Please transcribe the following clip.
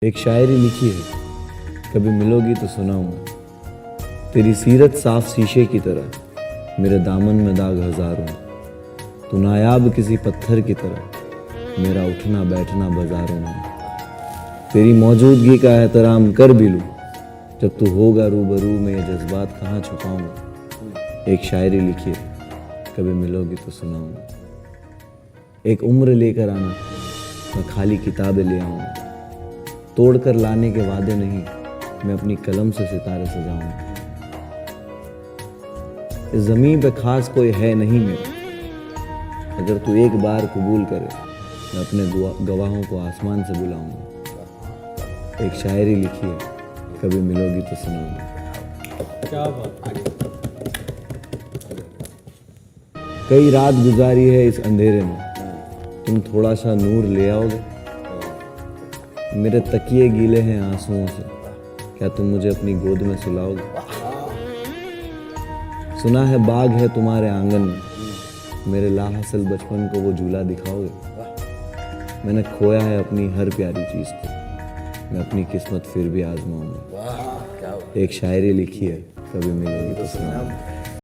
एक शायरी लिखी है, कभी मिलोगी तो सुनाऊंगा। तेरी सीरत साफ शीशे की तरह, मेरे दामन में दाग हजारों। तू नायाब किसी पत्थर की तरह, मेरा उठना बैठना बाजारों में। तेरी मौजूदगी का एहतराम कर भी लूं, जब तू होगा रूबरू में ये जज्बात कहाँ छुपाऊंगा। एक शायरी लिखी है, कभी मिलोगी तो सुनाऊंगा। एक उम्र लेकर आना, मैं खाली किताबें ले आऊंगा। तोड़ कर लाने के वादे नहीं, मैं अपनी कलम से सितारे सजाऊंगा। इस ज़मीन पे खास कोई है नहीं मेरा, अगर तू एक बार कबूल करे, मैं अपने गवाहों को आसमान से बुलाऊंगा। एक शायरी लिखी है, कभी मिलोगी तो सुनाऊंगा। क्या बात। कई रात गुजारी है इस अंधेरे में, तुम थोड़ा सा नूर ले आओगे। मेरे तकिए गीले हैं आंसुओं से, क्या तुम मुझे अपनी गोद में सुलाओगे। सुना है बाग है तुम्हारे आंगन में, मेरे लाहासिल बचपन को वो झूला दिखाओगे। मैंने खोया है अपनी हर प्यारी चीज को, मैं अपनी किस्मत फिर भी आजमाऊंगा। एक शायरी लिखी है, कभी मिलोगी तो सुनाऊंगा।